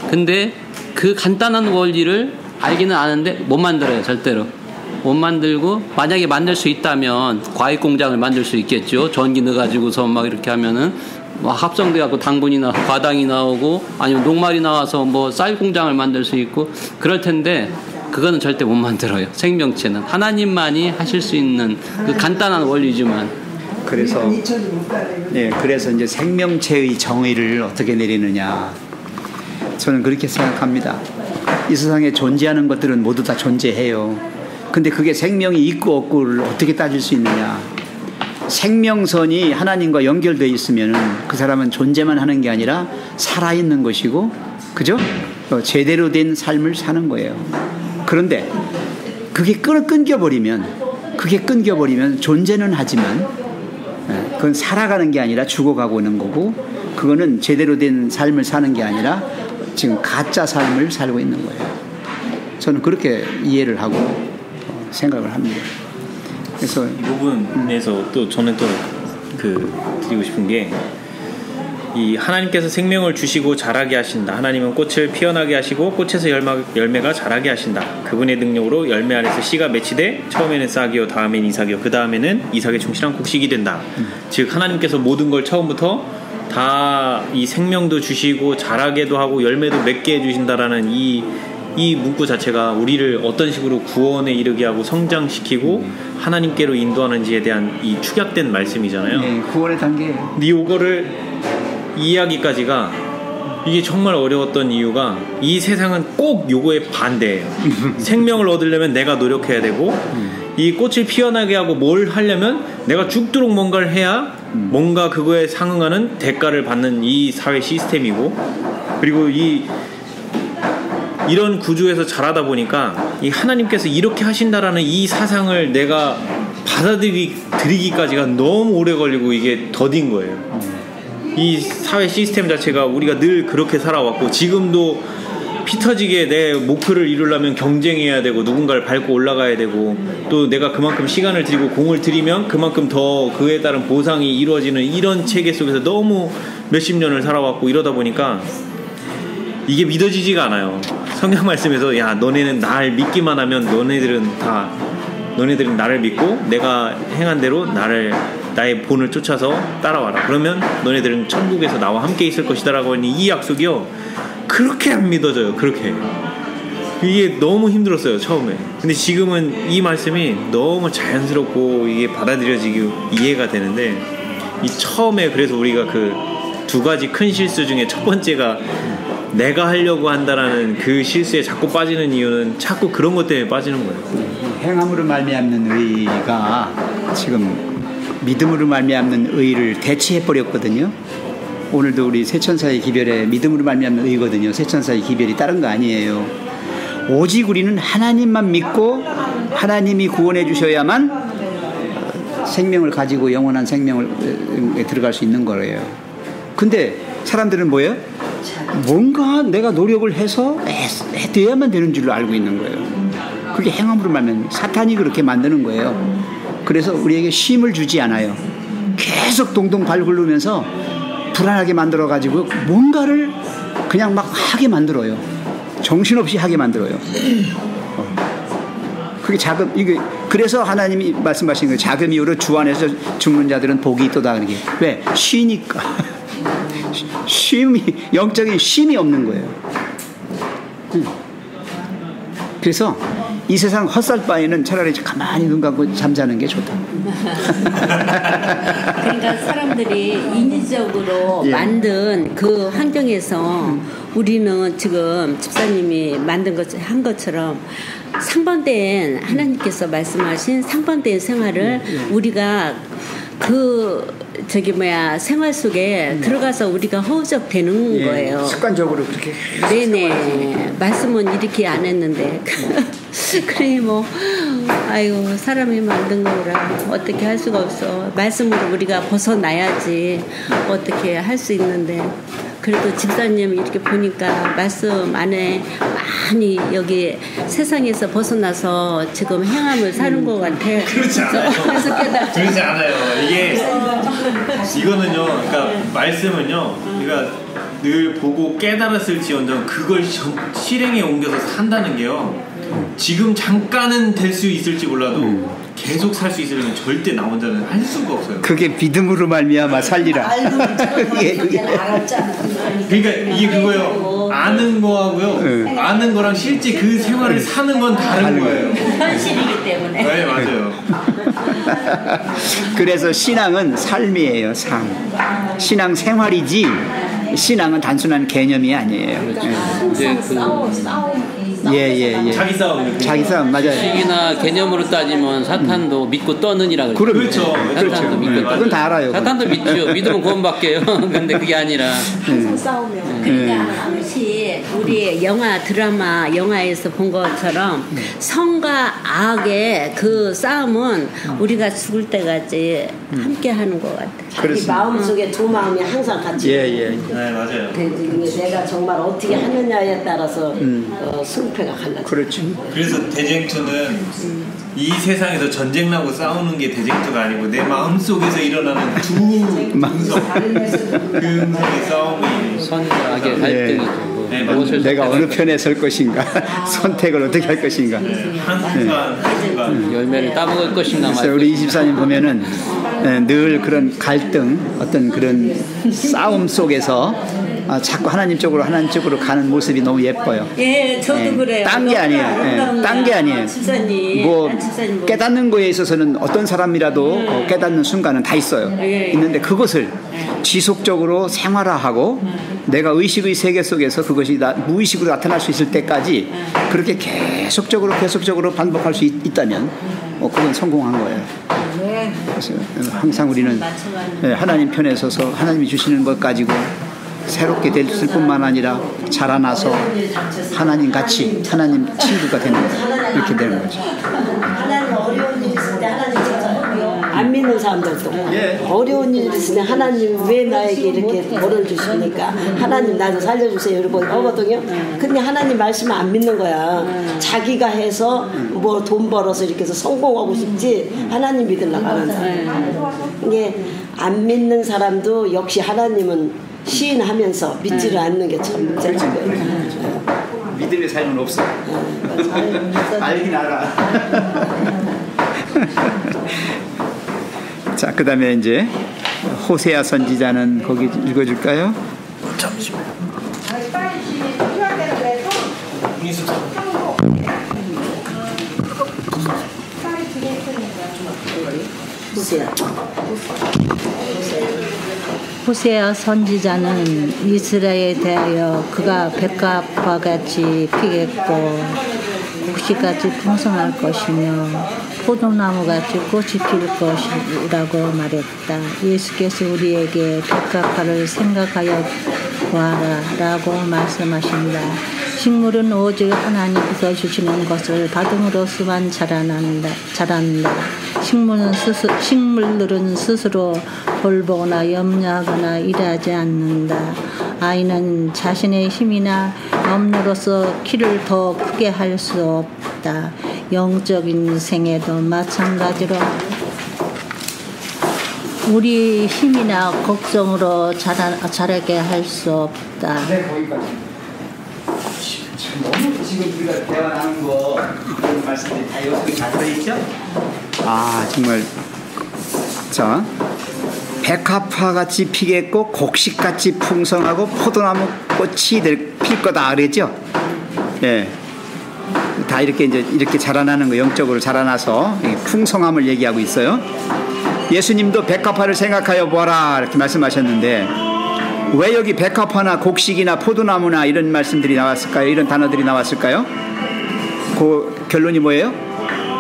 근데 그 간단한 원리를 알기는 아는데 못 만들어요. 절대로 못 만들고 만약에 만들 수 있다면 과일 공장을 만들 수 있겠죠. 전기 넣어가지고서 막 이렇게 하면은 막 합성돼갖고 당분이 나 과당이 나오고 아니면 녹말이 나와서 뭐 쌀 공장을 만들 수 있고 그럴 텐데 그거는 절대 못 만들어요. 생명체는 하나님만이 하실 수 있는 그 간단한 원리지만 그래서 그래서 이제 생명체의 정의를 어떻게 내리느냐 저는 그렇게 생각합니다. 이 세상에 존재하는 것들은 모두 다 존재해요. 근데 그게 생명이 있고 없고를 어떻게 따질 수 있느냐. 생명선이 하나님과 연결되어 있으면 그 사람은 존재만 하는 게 아니라 살아있는 것이고 그죠? 제대로 된 삶을 사는 거예요. 그런데 그게 끊겨버리면 존재는 하지만 그건 살아가는 게 아니라 죽어가고 있는 거고 그거는 제대로 된 삶을 사는 게 아니라 지금 가짜 삶을 살고 있는 거예요. 저는 그렇게 이해를 하고 생각을 합니다. 그래서 이 부분에서 또 저는 또 드리고 싶은 게 이 하나님께서 생명을 주시고 자라게 하신다. 하나님은 꽃을 피어나게 하시고 꽃에서 열매가 자라게 하신다. 그분의 능력으로 열매 안에서 씨가 맺히되 처음에는 싹이요 다음에는 이삭이요 그 다음에는 이삭의 충실한 곡식이 된다. 즉 하나님께서 모든 걸 처음부터 다 이 생명도 주시고 자라게도 하고 열매도 맺게 해주신다라는 이 문구 자체가 우리를 어떤 식으로 구원에 이르게 하고 성장시키고 하나님께로 인도하는지에 대한 이 축약된 말씀이잖아요. 네, 구원의 단계. 근데 요거를 이해하기까지가 이게 정말 어려웠던 이유가 이 세상은 꼭 요거에 반대예요. 생명을 얻으려면 내가 노력해야 되고 이 꽃을 피어나게 하고 뭘 하려면 내가 죽도록 뭔가를 해야 뭔가 그거에 상응하는 대가를 받는 이 사회 시스템이고 그리고 이런 구조에서 자라다 보니까 이 하나님께서 이렇게 하신다라는 이 사상을 내가 받아들이기까지가 너무 오래 걸리고 이게 더딘 거예요. 이 사회 시스템 자체가 우리가 늘 그렇게 살아왔고 지금도 피 터지게 내 목표를 이루려면 경쟁해야 되고 누군가를 밟고 올라가야 되고 또 내가 그만큼 시간을 들이고 공을 들이면 그만큼 더 그에 따른 보상이 이루어지는 이런 체계 속에서 너무 몇십 년을 살아왔고 이러다 보니까 이게 믿어지지가 않아요. 성경 말씀에서 야 너네는 날 믿기만 하면 너네들은 나를 믿고 내가 행한 대로 나의 본을 쫓아서 따라와라. 그러면 너네들은 천국에서 나와 함께 있을 것이다 라고 하니 이 약속이요 그렇게 안 믿어져요. 그렇게 이게 너무 힘들었어요 처음에. 근데 지금은 이 말씀이 너무 자연스럽고 이게 받아들여지고 이해가 되는데 이 처음에 그래서 우리가 그 두 가지 큰 실수 중에 첫 번째가 내가 하려고 한다라는 그 실수에 자꾸 빠지는 이유는 자꾸 그런 것 때문에 빠지는 거예요. 행함으로 말미암는 의가 지금 믿음으로 말미암는 의를 대체해버렸거든요. 오늘도 우리 세천사의 기별에 믿음으로 말미암는 의거든요. 세천사의 기별이 다른 거 아니에요. 오직 우리는 하나님만 믿고 하나님이 구원해 주셔야만 생명을 가지고 영원한 생명에 들어갈 수 있는 거예요. 근데 사람들은 뭐예요? 뭔가 내가 노력을 해서 돼야만 되는 줄로 알고 있는 거예요. 그게 행함으로 말면 사탄이 그렇게 만드는 거예요. 그래서 우리에게 쉼을 주지 않아요. 계속 동동 발굴르면서 불안하게 만들어가지고 뭔가를 그냥 막 하게 만들어요. 정신없이 하게 만들어요. 그게 이게 그래서 하나님이 말씀하신 거예요. 자금 이후로 주 안에서 죽는 자들은 복이 있도다. 그게 왜? 쉬니까. 영적인 쉼이 없는 거예요. 그래서 이 세상 헛살 바에는 차라리 가만히 눈 감고 잠자는 게 좋다. 그러니까 사람들이 인위적으로 만든 그 환경에서 우리는 지금 집사님이 한 것처럼 상반된 하나님께서 말씀하신 상반된 생활을 우리가 생활 속에 들어가서 우리가 허우적대는 거예요. 습관적으로 그렇게. 네네. 말씀은 이렇게 안 했는데. 그래, 아이고, 사람이 만든 거라 어떻게 할 수가 없어. 말씀으로 우리가 벗어나야지 어떻게 할 수 있는데. 그래도 집사님 이렇게 보니까 말씀 안에 많이 여기 세상에서 벗어나서 지금 행함을 사는 것 같아. 그렇지 않아요. 그렇지 않아요. 이거는요, 그러니까 말씀은요, 우리가 늘 보고 깨달았을지언정 그걸 실행에 옮겨서 산다는 게요, 지금 잠깐은 될 수 있을지 몰라도 계속 살 수 있으려면 절대 나 혼자는 할 수가 없어요. 그게 믿음으로 말미암아 살리라. 그러니까 이게 그거예요. 아는 거하고요. 아는 거랑 실제 그 생활을 사는 건 다른 거예요. 현실이기 때문에. 네, 맞아요. 그래서 신앙은 삶이에요. 삶. 신앙 생활이지 신앙은 단순한 개념이 아니에요. 이제 예. 자기 싸움 맞아요. 식이나 개념으로 따지면 사탄도 믿고 떠느니라 그래요. 그렇죠. 사탄도 믿고 그건 다 알아요. 사탄도 믿죠. 믿으면 구원받게요. 근데 그게 아니라 항상 싸우면. 그러니까 혹시 우리 영화에서 본 것처럼 성과 악의 그 싸움은 우리가 죽을 때까지 함께 하는 것 같아. 자기 마음속에 두 마음이 항상 같이. 예. 네, 맞아요. 내가 정말 어떻게 하느냐에 따라서 승패가 갈라져. 그렇지. 그래서 대쟁투는 이 세상에서 전쟁 나고 싸우는 게 대쟁투가 아니고 내 마음 속에서 일어나는 두 음성, 그 음성의 싸움이 선과 악의 갈등이죠. 네, 내가 어느 편에 설 것인가, 선택을 어떻게 할 것인가. 한순간 열매를 따먹을 것인가 그래서 말 우리 24님 보면은 늘 그런 갈등, 어떤 그런 싸움 속에서 자꾸 하나님 쪽으로 가는 모습이 너무 예뻐요. 예, 저도 그래요. 딴 게 아니에요. 딴 게 아니에요. 집사님, 깨닫는 거에 있어서는 어떤 사람이라도 깨닫는 순간은 다 있어요. 있는데 그것을 지속적으로 생활화하고 내가 의식의 세계 속에서 그것이 무의식으로 나타날 수 있을 때까지 그렇게 계속적으로 반복할 수 있다면 그건 성공한 거예요. 그래서 항상 우리는 하나님 편에 서서 하나님이 주시는 것 가지고 새롭게 될 뿐만 아니라 자라나서 하나님 같이 하나님 친구가 되는 거예요. 이렇게 되는 거죠. 하나님 어려운 일 있을 때 하나님 안 믿는 사람들도 어려운 일 있을 때 하나님 왜 나에게 이렇게 벌을 주십니까? 하나님 나 좀 살려주세요. 이러고 하거든요. 근데 하나님 말씀을 안 믿는 거야. 자기가 해서 뭐 돈 벌어서 이렇게 해서 성공하고 싶지 하나님 믿으려고 하는다. 이게 안 믿는 사람도 역시 하나님은 시인하면서 믿지를 않는 게 참 문제인 거예요. 믿음의 삶은 없어. 알긴 알아. 자, 그 다음에 이제 호세아 선지자는 거기 읽어줄까요? 잠시만. 호세아 선지자는 이스라엘에 대하여 그가 백합과 같이 피겠고 곡식같이 풍성할 것이며 포도나무같이 꽃이 필 것이라고 말했다. 예수께서 우리에게 백합화를 생각하여 구하라 라고 말씀하신다. 식물은 오직 하나님께서 주시는 것을 받음으로서만 자란다. 식물들은 스스로 돌보거나 염려하거나 일하지 않는다. 아이는 자신의 힘이나 염려로서 키를 더 크게 할 수 없다. 영적인 생애도 마찬가지로 우리 힘이나 걱정으로 자라게 할 수 없다. 네, 거기까지. 너무 지금 우리가 대화 나눈 거 그런 말씀들이 다 여기 다 들어있죠? 아 정말. 자, 백합화같이 피겠고 곡식같이 풍성하고 포도나무 꽃이 필 거다 그랬죠? 예. 다 이렇게 이제 이렇게 자라나는 거, 영적으로 자라나서 풍성함을 얘기하고 있어요. 예수님도 백합화를 생각하여 보아라 이렇게 말씀하셨는데 왜 여기 백합화나 곡식이나 포도나무나 이런 말씀들이 나왔을까요? 이런 단어들이 나왔을까요? 그 결론이 뭐예요?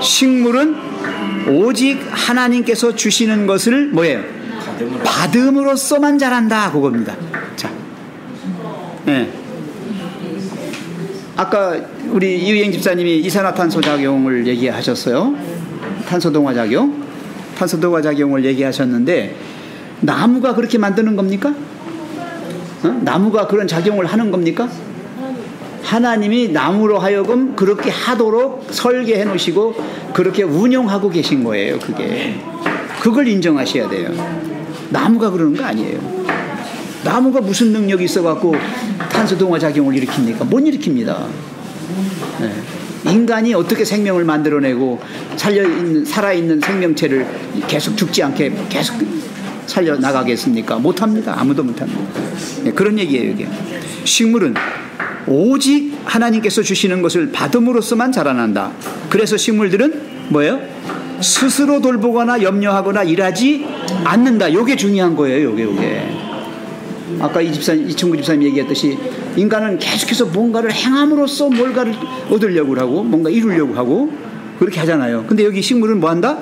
식물은 오직 하나님께서 주시는 것을 뭐예요? 받음으로써만 자란다 그겁니다. 자, 네. 아까 우리 이유행 집사님이 이산화탄소 작용을 얘기하셨어요. 탄소동화 작용, 탄소동화 작용을 얘기하셨는데 나무가 그렇게 만드는 겁니까? 나무가 그런 작용을 하는 겁니까? 하나님이 나무로 하여금 그렇게 하도록 설계해 놓으시고 그렇게 운영하고 계신 거예요. 그걸 인정하셔야 돼요. 나무가 그러는 거 아니에요. 나무가 무슨 능력이 있어갖고 탄소동화 작용을 일으킵니까? 못 일으킵니다. 네. 인간이 어떻게 생명을 만들어내고 살아있는 생명체를 계속 죽지 않게 계속 살려나가겠습니까? 못합니다. 아무도 못합니다. 네, 그런 얘기예요. 이게. 식물은 오직 하나님께서 주시는 것을 받음으로써만 자라난다. 그래서 식물들은 뭐예요? 스스로 돌보거나 염려하거나 일하지 않는다. 이게 중요한 거예요. 이게. 아까 이 친구 집사님 얘기했듯이 인간은 계속해서 뭔가를 행함으로써 뭔가를 얻으려고 하고 뭔가 이루려고 하고 그렇게 하잖아요. 근데 여기 식물은 뭐한다?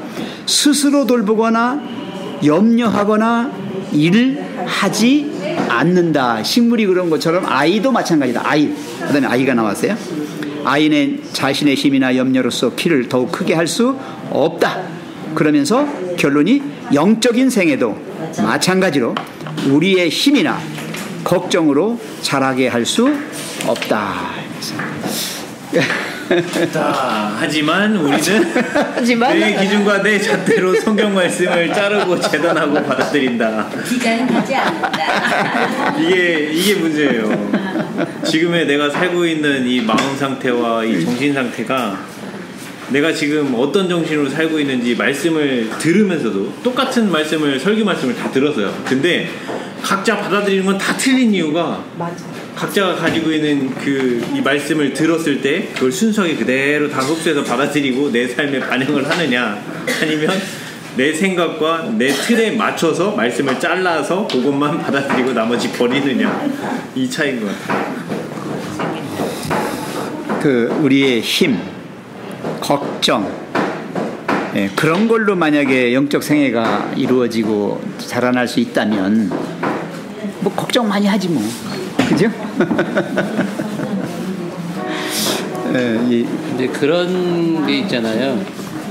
스스로 돌보거나 염려하거나 일을 하지 않는다. 식물이 그런 것처럼 아이도 마찬가지다. 그 다음에 아이가 나왔어요. 아이는 자신의 힘이나 염려로서 키를 더욱 크게 할 수 없다. 그러면서 결론이 영적인 생애도 마찬가지로 우리의 힘이나 걱정으로 자라게 할 수 없다. 자, 하지만 우리는 내 기준과 내 잣대로 성경 말씀을 자르고 재단하고 받아들인다. 기간은 가지 않는다. 이게 문제예요. 지금의 내가 살고 있는 이 마음 상태와 이 정신 상태가 내가 지금 어떤 정신으로 살고 있는지 말씀을 들으면서도 똑같은 말씀을 설교 말씀을 다 들었어요. 근데 각자 받아들이는 건 다 틀린 이유가 각자가 가지고 있는 이 말씀을 들었을 때 그걸 순수하게 그대로 다 흡수해서 받아들이고 내 삶에 반영을 하느냐 아니면 내 생각과 내 틀에 맞춰서 말씀을 잘라서 그것만 받아들이고 나머지 버리느냐 이 차이인 것 같아요. 우리의 힘, 걱정, 그런 걸로 만약에 영적 생애가 이루어지고 자라날 수 있다면 뭐 걱정 많이 하지 뭐. 그죠? 이제 그런 게 있잖아요.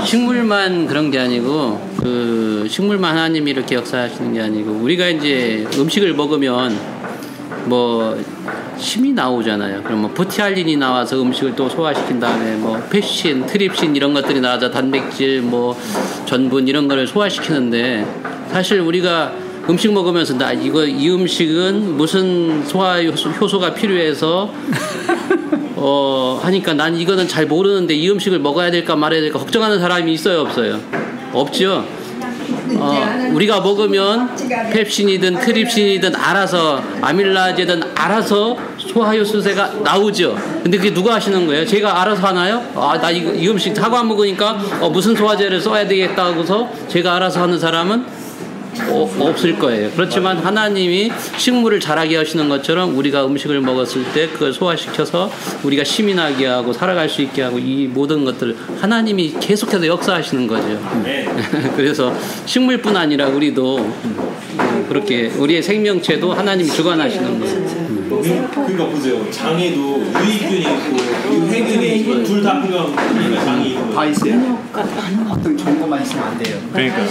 식물만 그런 게 아니고 식물만 하나님이 이렇게 역사하시는 게 아니고 우리가 이제 음식을 먹으면 뭐 힘이 나오잖아요. 그럼 뭐 부티알린이 나와서 음식을 또 소화시킨 다음에 뭐 펩신, 트립신 이런 것들이 나와서 단백질, 뭐 전분 이런 거를 소화시키는데 사실 우리가 음식 먹으면서 이 음식은 무슨 소화 효소가 필요해서 하니까 난 이거는 잘 모르는데 이 음식을 먹어야 될까 말아야 될까 걱정하는 사람이 있어요, 없어요? 없죠. 우리가 먹으면 펩신이든 트립신이든 알아서 아밀라제든 알아서 소화효소가 나오죠. 근데 그게 누가 하시는 거예요? 제가 알아서 하나요? 나 이 음식 사고 안 먹으니까 무슨 소화제를 써야 되겠다 하고서 제가 알아서 하는 사람은 없을 거예요. 그렇지만 하나님이 식물을 자라게 하시는 것처럼 우리가 음식을 먹었을 때 그걸 소화시켜서 우리가 힘이 나게 하고 살아갈 수 있게 하고 이 모든 것들을 하나님이 계속해서 역사하시는 거죠. 그래서 식물뿐 아니라 우리도 그렇게 우리의 생명체도 하나님이 주관하시는 거예요. 그러니까 보세요. 장에도 유익균이 있고 유해균이 있고 둘 다 필요한 장이 있고 다 있어요. 어떤 좋은 것만 있으면 안 돼요. 그러니까.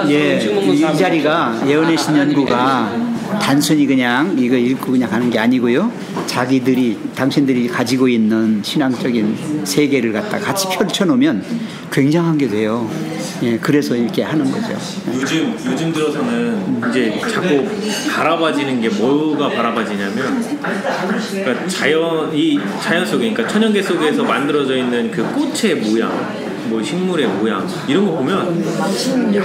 이 자리가 예언의 신 연구가 단순히 그냥 이거 읽고 그냥 하는 게 아니고요. 당신들이 가지고 있는 신앙적인 세계를 갖다 같이 펼쳐놓으면 굉장한 게 돼요. 예, 그래서 이렇게 하는 거죠. 요즘 들어서는 이제 자꾸 바라봐지는 게 뭐가 바라봐지냐면, 그러니까 자연 속에, 그러니까 천연계 속에서 만들어져 있는 그 꽃의 모양, 뭐 식물의 모양 이런 거 보면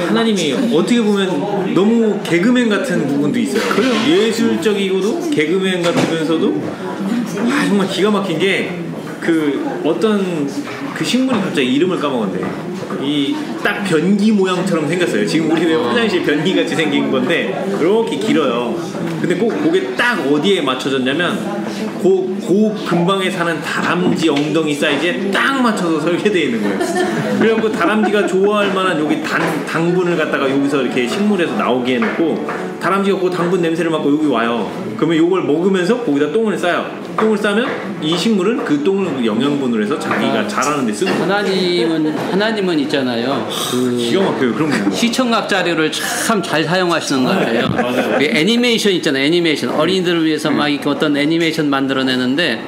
하나님이 어떻게 보면 너무 개그맨 같은 부분도 있어요. 예술적이고도 개그맨 같으면서도 정말 기가 막힌 게 그 어떤 그 식물이 갑자기 이름을 까먹었는데 이 딱 변기 모양처럼 생겼어요. 지금 우리 화장실 변기 같이 생긴 건데 이렇게 길어요. 근데 꼭 그게 딱 어디에 맞춰졌냐면 그 근방에 사는 다람쥐 엉덩이 사이즈에 딱 맞춰서 설계되어 있는 거예요. 그래갖고 다람쥐가 좋아할 만한 여기 당분을 갖다가 여기서 이렇게 식물에서 나오게 해놓고 다람쥐가 그 당분 냄새를 맡고 여기 와요. 그러면 이걸 먹으면서 거기다 똥을 싸요. 똥을 싸면 이 식물은 그 똥을 영양분으로 해서 자기가 자라는 데 쓰는 거예요. 하나님은 있잖아요. 기가 막혀요. 그런 거. 시청각 자료를 참 잘 사용하시는 것 같아요. 맞아요. 애니메이션 있잖아요. 애니메이션. 어린이들을 위해서 막 이렇게 어떤 애니메이션 만들어내는데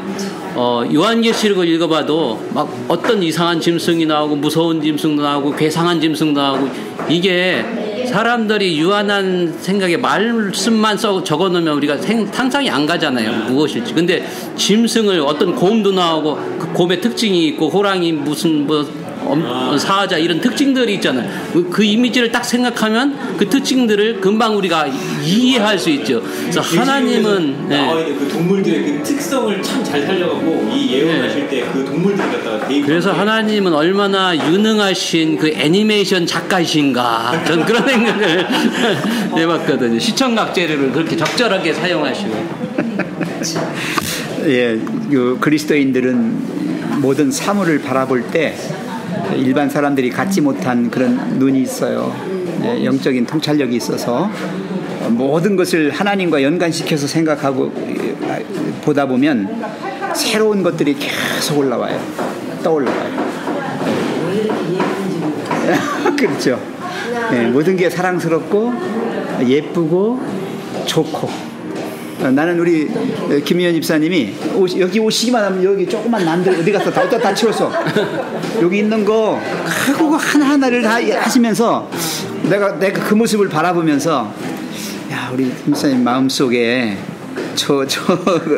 요한계시록을 읽어봐도 막 어떤 이상한 짐승이 나오고 무서운 짐승도 나오고 괴상한 짐승도 나오고 이게 사람들이 유한한 생각에 말씀만 적어놓으면 우리가 상상이 안 가잖아요. 무엇일지. 근데 짐승을 어떤 곰도 나오고 그 곰의 특징이 있고 호랑이 무슨 사자 이런 특징들이 있잖아요. 그 이미지를 딱 생각하면 그 특징들을 금방 우리가 이해할 수 있죠. 그래서 하나님은 나와 있는 그 동물들의 그 특성을 참 잘 살려갖고 이 예언하실 때 그 동물들을 갖다가 그래서 하나님은 얼마나 유능하신 그 애니메이션 작가이신가 전 그런 생각을 해봤거든요. 시청각 재료를 그렇게 적절하게 사용하시고. 예, 그리스도인들은 모든 사물을 바라볼 때 일반 사람들이 갖지 못한 그런 눈이 있어요. 영적인 통찰력이 있어서 모든 것을 하나님과 연관시켜서 생각하고 보다 보면 새로운 것들이 계속 떠올라와요. 그렇죠. 모든 게 사랑스럽고 예쁘고 좋고. 나는 우리 김미연 집사님이 여기 오시기만 하면 여기 조그만 남들 어디 가서 다 치웠어. 여기 있는 거 그거 하나하나를 다 하시면서 내가 그 모습을 바라보면서 야 우리 집사님 마음속에 저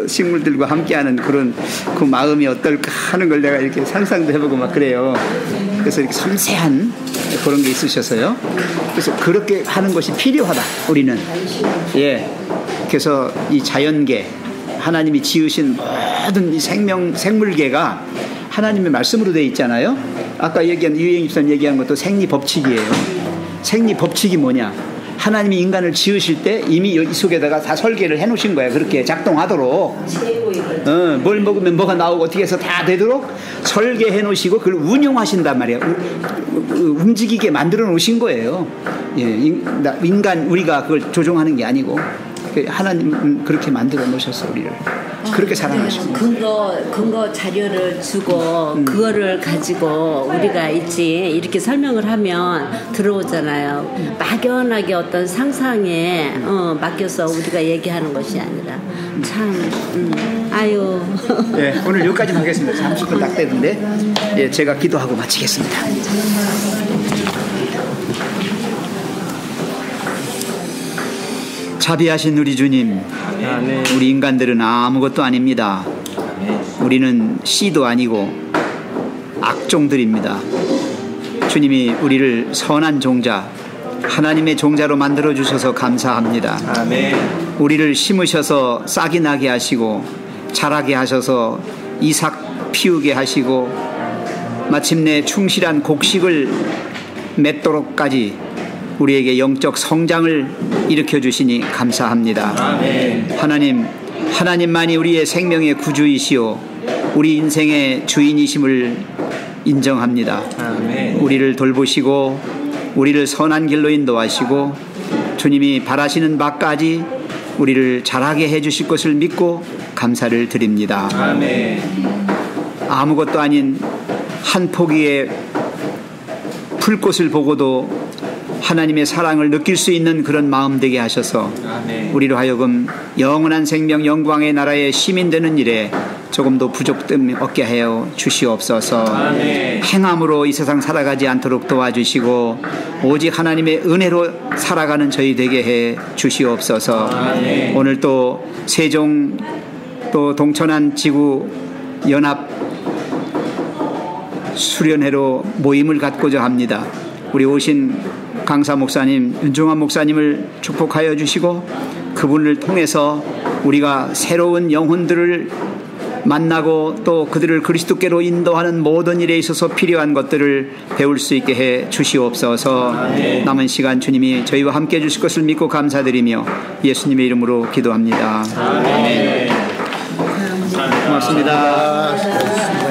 식물들과 함께하는 그런 그 마음이 어떨까 하는 걸 내가 이렇게 상상도 해보고 막 그래요. 그래서 이렇게 섬세한 그런 게 있으셔서요. 그래서 그렇게 하는 것이 필요하다. 우리는 그래서 이 자연계 하나님이 지으신 모든 이 생물계가 하나님의 말씀으로 되어 있잖아요. 아까 얘기한 유행 집사님 얘기한 것도 생리 법칙이에요. 생리 법칙이 뭐냐? 하나님이 인간을 지으실 때 이미 이 속에다가 다 설계를 해놓으신 거예요. 그렇게 작동하도록. 뭘 먹으면 뭐가 나오고 어떻게 해서 다 되도록 설계해 놓으시고 그걸 운용하신단 말이에요. 움직이게 만들어 놓으신 거예요. 인간 우리가 그걸 조종하는 게 아니고 하나님은 그렇게 만들어 놓으셨어 우리를. 그렇게 사랑하시고 근거 자료를 주고 그거를 가지고 우리가 있지 이렇게 설명을 하면 들어오잖아요. 막연하게 어떤 상상에 맡겨서 우리가 얘기하는 것이 아니라 참 아유. 오늘 여기까지만 하겠습니다. 30분 딱 되는데 제가 기도하고 마치겠습니다. 자비하신 우리 주님, 우리 인간들은 아무것도 아닙니다. 우리는 씨도 아니고 악종들입니다. 주님이 우리를 선한 종자, 하나님의 종자로 만들어 주셔서 감사합니다. 우리를 심으셔서 싹이 나게 하시고 자라게 하셔서 이삭 피우게 하시고 마침내 충실한 곡식을 맺도록까지 우리에게 영적 성장을 일으켜 주시니 감사합니다. 하나님만이 우리의 생명의 구주이시오 우리 인생의 주인이심을 인정합니다. 우리를 돌보시고 우리를 선한 길로 인도하시고 주님이 바라시는 바까지 우리를 자라게 해주실 것을 믿고 감사를 드립니다. 아무것도 아닌 한 포기의 풀꽃을 보고도 하나님의 사랑을 느낄 수 있는 그런 마음 되게 하셔서 우리로 하여금 영원한 생명 영광의 나라의 시민 되는 일에 조금도 부족됨 없게 하여 주시옵소서. 행함으로 이 세상 살아가지 않도록 도와주시고 오직 하나님의 은혜로 살아가는 저희 되게 해 주시옵소서. 오늘 또 세종 또 동천안 지구 연합 수련회로 모임을 갖고자 합니다. 우리 오신 강사 목사님, 윤종환 목사님을 축복하여 주시고 그분을 통해서 우리가 새로운 영혼들을 만나고 또 그들을 그리스도께로 인도하는 모든 일에 있어서 필요한 것들을 배울 수 있게 해 주시옵소서. 남은 시간 주님이 저희와 함께 해 주실 것을 믿고 감사드리며 예수님의 이름으로 기도합니다. 아멘. 고맙습니다.